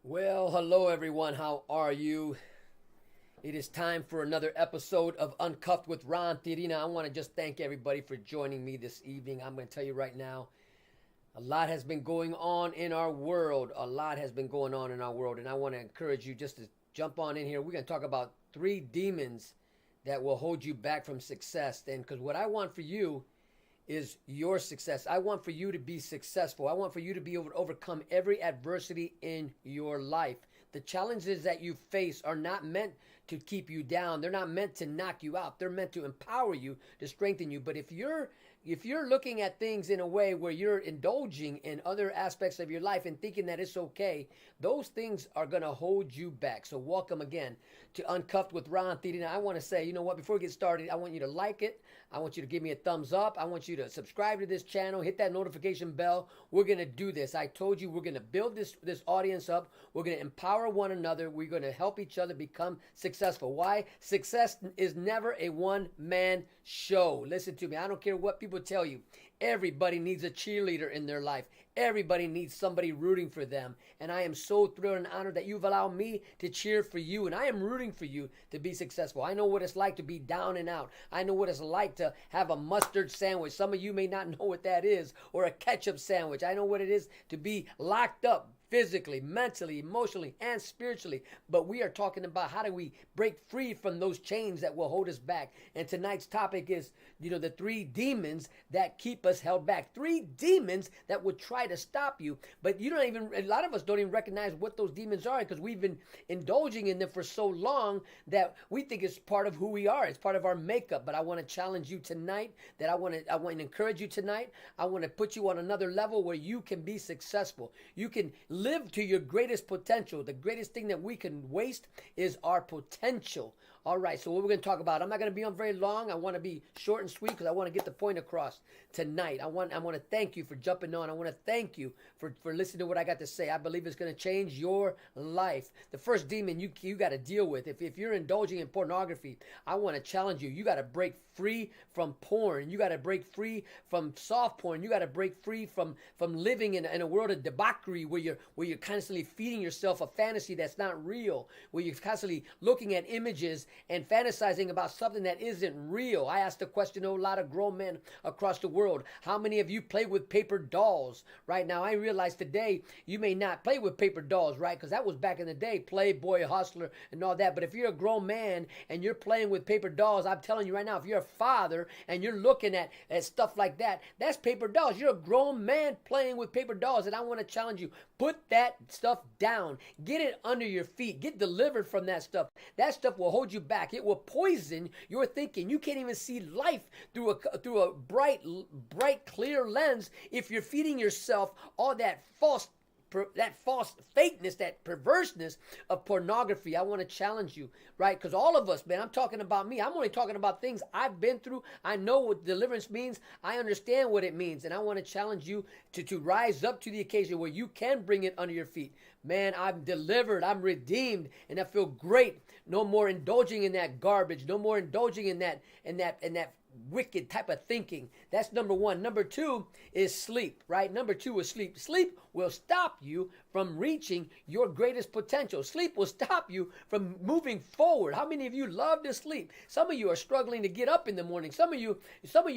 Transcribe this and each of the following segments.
Well, hello everyone. How are you? It is time for another episode of Uncuffed with Ron Tijerina. I want to just thank everybody for joining me this evening. I'm going to tell you right now, a lot has been going on in our world. A lot has been going on in our world, and I want to encourage you just to jump on in here. We're going to talk about 3 demons that will hold you back from success. And because what I want for you is your success. I want for you to be successful. I want for you to be able to overcome every adversity in your life. The challenges that you face are not meant to keep you down. They're not meant to knock you out. They're meant to empower you, to strengthen you. But if you're looking at things in a way where you're indulging in other aspects of your life and thinking that it's okay, those things are going to hold you back. So welcome again to Uncuffed with Ron Tijerina. I want to say, you know what, before we get started, I want you to like it. I want you to give me a thumbs up. I want you to subscribe to this channel, hit that notification bell. We're going to do this. I told you we're going to build this audience up. We're going to empower one another. We're going to help each other become successful. Why? Success is never a one-man show. Listen to me. I don't care what people tell you. Everybody needs a cheerleader in their life. Everybody needs somebody rooting for them. And I am so thrilled and honored that you've allowed me to cheer for you. And I am rooting for you to be successful. I know what it's like to be down and out. I know what it's like to have a mustard sandwich. Some of you may not know what that is. Or a ketchup sandwich. I know what it is to be locked up physically, mentally, emotionally, and spiritually. But we are talking about how do we break free from those chains that will hold us back. And tonight's topic is, the 3 demons that keep us held back. 3 demons that would try to stop you. But a lot of us don't even recognize what those demons are because we've been indulging in them for so long that we think it's part of who we are. It's part of our makeup. But I want to challenge you tonight, I want to encourage you tonight. I want to put you on another level where you can be successful. You can live to your greatest potential. The greatest thing that we can waste is our potential. All right, so what we're going to talk about, I'm not going to be on very long. I want to be short and sweet because I want to get the point across tonight. I want to thank you for jumping on. I want to thank you for listening to what I got to say. I believe it's going to change your life. The first demon you got to deal with, if you're indulging in pornography, I want to challenge you. You got to break free from porn. You got to break free from soft porn. You got to break free from living in a world of debauchery where you're constantly feeding yourself a fantasy that's not real, where you're constantly looking at images and fantasizing about something that isn't real. I asked the question to a lot of grown men across the world. How many of you play with paper dolls? Right now, I realize today you may not play with paper dolls, right? Because that was back in the day, Playboy, Hustler, and all that. But if you're a grown man and you're playing with paper dolls, I'm telling you right now, if you're a father and you're looking at stuff like that, that's paper dolls. You're a grown man playing with paper dolls, and I want to challenge you. Put that stuff down. Get it under your feet. Get delivered from that stuff. That stuff will hold you back. It will poison your thinking. You can't even see life through a bright, clear lens if you're feeding yourself all that false fakeness, that perverseness of pornography. I want to challenge you, right? Because all of us, man, I'm talking about me. I'm only talking about things I've been through. I know what deliverance means. I understand what it means. And I want to challenge you to rise up to the occasion where you can bring it under your feet. Man, I'm delivered. I'm redeemed. And I feel great. No more indulging in that garbage. No more indulging in that wicked type of thinking. That's number 1. Number 2 is sleep, right? Number 2 is sleep. Sleep will stop you from reaching your greatest potential. Sleep will stop you from moving forward. How many of you love to sleep? Some of you are struggling to get up in the morning. Some of you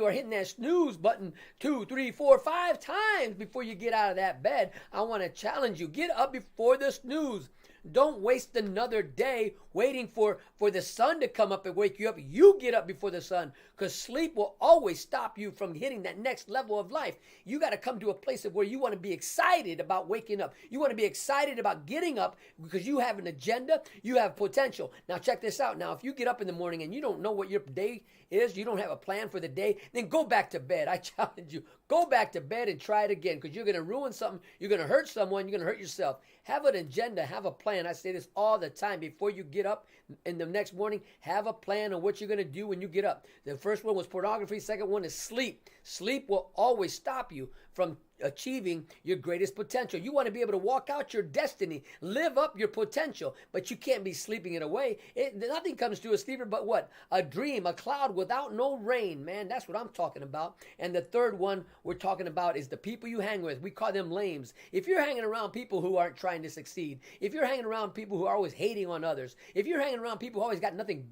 are hitting that snooze button 2, 3, 4, 5 times before you get out of that bed. I want to challenge you. Get up before the snooze. Don't waste another day waiting for the sun to come up and wake you up. You get up before the sun, because sleep will always stop you from hitting that next level of life. You got to come to a place of where you want to be excited about waking up. You want to be excited about getting up because you have an agenda. You have potential. Now check this out. Now, if you get up in the morning and you don't know what your day is, you don't have a plan for the day, then go back to bed. I challenge you. Go back to bed and try it again, because you're going to ruin something. You're going to hurt someone. You're going to hurt yourself. Have an agenda. Have a plan. I say this all the time. Before you get up in the next morning, have a plan on what you're going to do when you get up. The first one was pornography. Second one is sleep. Sleep will always stop you from achieving your greatest potential. You want to be able to walk out your destiny, live up your potential, but you can't be sleeping it away. Nothing comes to a sleeper but what? A dream, a cloud without no rain, man. That's what I'm talking about. And the third one we're talking about is the people you hang with. We call them lames. If you're hanging around people who aren't trying to succeed, if you're hanging around people who are always hating on others, if you're hanging around people who always got nothing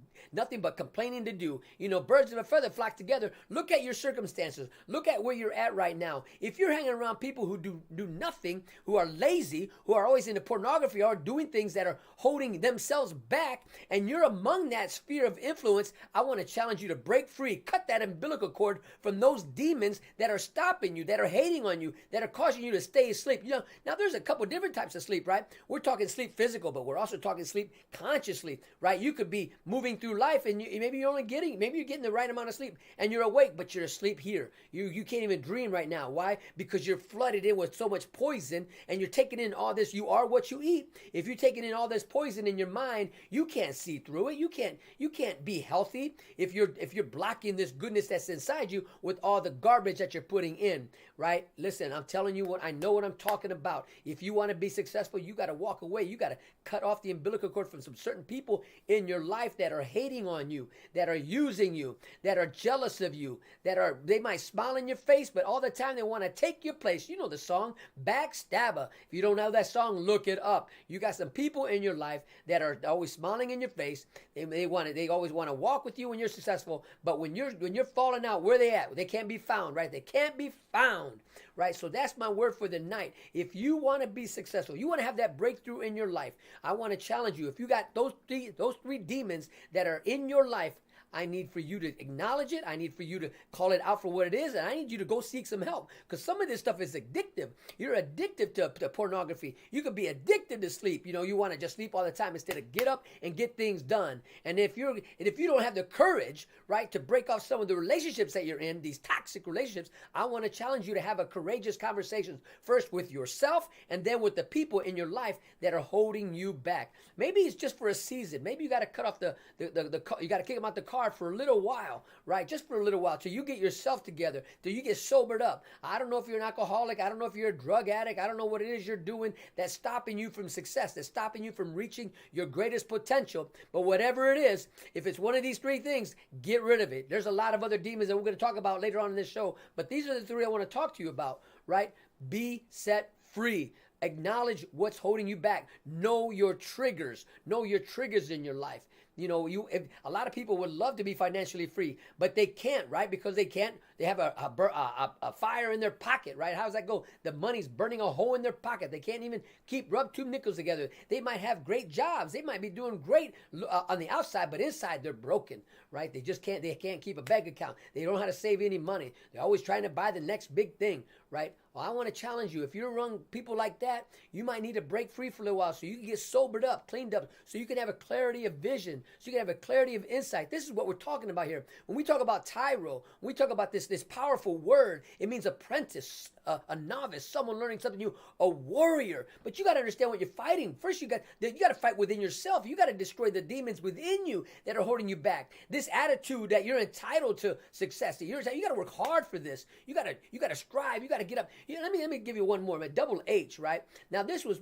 but complaining to do, birds of a feather flock together. Look at your circumstances. Look at where you're at right now. If you're hanging around people who do nothing, who are lazy, who are always into pornography, or doing things that are holding themselves back, and you're among that sphere of influence, I want to challenge you to break free. Cut that umbilical cord from those demons that are stopping you, that are hating on you, that are causing you to stay asleep. Now there's a couple different types of sleep, right? We're talking sleep physical, but we're also talking sleep consciously, right? You could be moving through life and maybe you're getting the right amount of sleep and you're awake, but you're asleep here. You can't even dream right now. Why? Because you're flooded in with so much poison and you're taking in all this. You are what you eat. If you're taking in all this poison in your mind, you can't see through it. You can't be healthy if you're blocking this goodness that's inside you with all the garbage that you're putting in, right? Listen, I'm telling you I know what I'm talking about. If you want to be successful, you got to walk away. You got to cut off the umbilical cord from some certain people in your life that are hating on you, that are using you, that are jealous of you, they might smile in your face, but all the time they want to take your place. You know the song, Backstabber. If you don't know that song, look it up. You got some people in your life that are always smiling in your face. They always want to walk with you when you're successful, but when you're falling out, where they at? They can't be found, right? They can't be found, right? So that's my word for the night. If you want to be successful, you want to have that breakthrough in your life, I want to challenge you. If you got those three demons that are in your life, I need for you to acknowledge it. I need for you to call it out for what it is. And I need you to go seek some help because some of this stuff is addictive. You're addicted to pornography. You could be addicted to sleep. You want to just sleep all the time instead of get up and get things done. And if you don't have the courage, right, to break off some of the relationships that you're in, these toxic relationships, I want to challenge you to have a courageous conversation first with yourself and then with the people in your life that are holding you back. Maybe it's just for a season. Maybe you got to cut off you got to kick them out the car for a little while, right? Just for a little while till you get yourself together, till you get sobered up. I don't know if you're an alcoholic. I don't know if you're a drug addict. I don't know what it is you're doing that's stopping you from success, that's stopping you from reaching your greatest potential. But whatever it is, if it's one of these three things, get rid of it. There's a lot of other demons that we're going to talk about later on in this show, but these are the three I want to talk to you about, right? Be set free. Acknowledge what's holding you back. Know your triggers. Know your triggers in your life. A lot of people would love to be financially free, but they can't, right? Because they have a fire in their pocket, right? How does that go? The money's burning a hole in their pocket. They can't even rub two nickels together. They might have great jobs. They might be doing great on the outside, but inside they're broken, right? They can't keep a bank account. They don't know how to save any money. They're always trying to buy the next big thing, right? Well, I want to challenge you. If you're around people like that, you might need to break free for a little while so you can get sobered up, cleaned up, so you can have a clarity of vision, so you can have a clarity of insight. This is what we're talking about here. When we talk about TYRO, when we talk about this powerful word, it means apprentice, a novice, someone learning something new, a warrior. But you got to understand what you're fighting. First, you got to fight within yourself. You got to destroy the demons within you that are holding you back. This attitude that you're entitled to success, you got to work hard for this. You got to strive. You got to get up. Let me give you one more, man. Double H, right? Now this was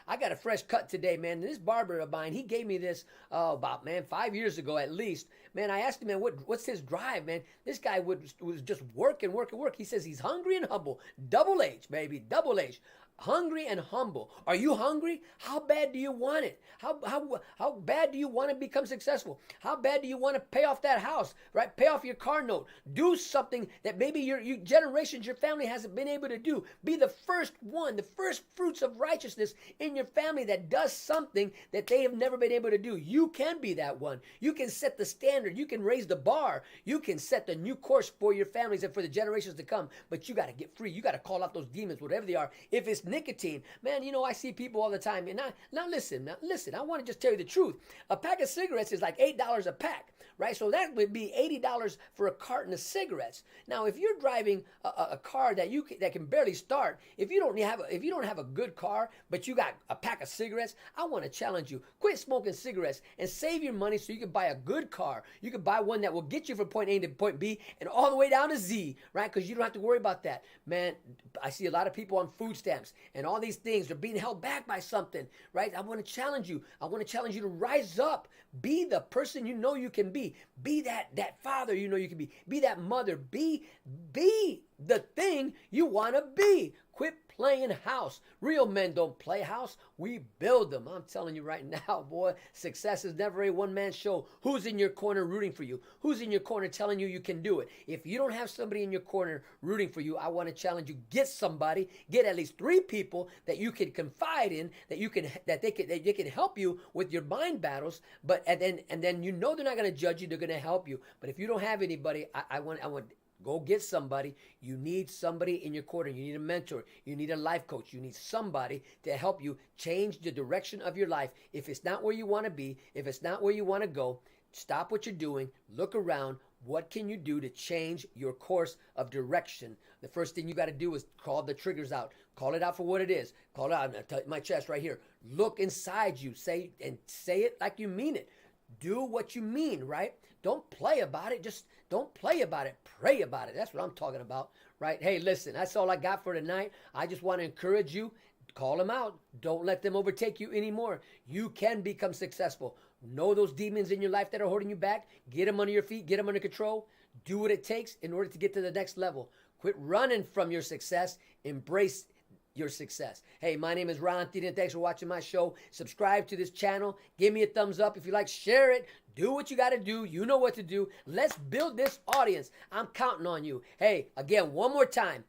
I got a fresh cut today, man. This barber of mine, he gave me this about 5 years ago at least. Man, I asked him, man, what's his drive, man? This guy was just work. He says he's hungry and humble. Double H, baby, double H. Hungry and humble. Are you hungry? How bad do you want it? How bad do you want to become successful? How bad do you want to pay off that house, right? Pay off your car note. Do something that maybe your generations, your family hasn't been able to do. Be the first one, the first fruits of righteousness in your family that does something that they have never been able to do. You can be that one. You can set the standard. You can raise the bar. You can set the new course for your families and for the generations to come. But you got to get free. You got to call out those demons, whatever they are. If it's nicotine. Man, you know, I see people all the time. And now listen, I want to just tell you the truth. A pack of cigarettes is like $8 a pack, right? So that would be $80 for a carton of cigarettes. Now, if you're driving a car that can barely start, if you don't have a good car, but you got a pack of cigarettes, I want to challenge you. Quit smoking cigarettes and save your money so you can buy a good car. You can buy one that will get you from point A to point B and all the way down to Z, right? Because you don't have to worry about that. Man, I see a lot of people on food stamps and all these things. They're being held back by something, right? I want to challenge you. I want to challenge you to rise up. Be the person you know you can be. Be that father you know you can be. Be that mother. Be the thing you want to be. Quit playing house. Real men don't play house. We build them. I'm telling you right now, boy, success is never a one-man show. Who's in your corner rooting for you? Who's in your corner telling you you can do it? If you don't have somebody in your corner rooting for you, I want to challenge you. Get somebody. Get at least 3 people that you can confide in, that they can help you with your mind battles. But and then you know they're not going to judge you. They're going to help you. But if you don't have anybody, I want. Go get somebody. You need somebody in your corner. You need a mentor. You need a life coach. You need somebody to help you change the direction of your life. If it's not where you want to be, if it's not where you want to go, stop what you're doing. Look around. What can you do to change your course of direction? The first thing you got to do is call the triggers out. Call it out for what it is. Call it out. I'm going to touch my chest right here. Look inside you. Say it like you mean it. Do what you mean, right? Don't play about it. Just don't play about it. Pray about it. That's what I'm talking about, right? Hey, listen, that's all I got for tonight. I just want to encourage you. Call them out. Don't let them overtake you anymore. You can become successful. Know those demons in your life that are holding you back. Get them under your feet. Get them under control. Do what it takes in order to get to the next level. Quit running from your success. Embrace your success. Hey, my name is Ron Tijerina. Thanks for watching my show. Subscribe to this channel. Give me a thumbs up if you like. Share it. Do what you got to do. You know what to do. Let's build this audience. I'm counting on you. Hey, again, one more time.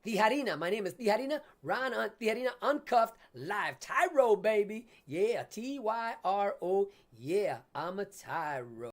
Tijerina. My name is Tijerina. Ron Tijerina, Uncuffed, live. TYRO, baby. Yeah, TYRO. Yeah, I'm a TYRO.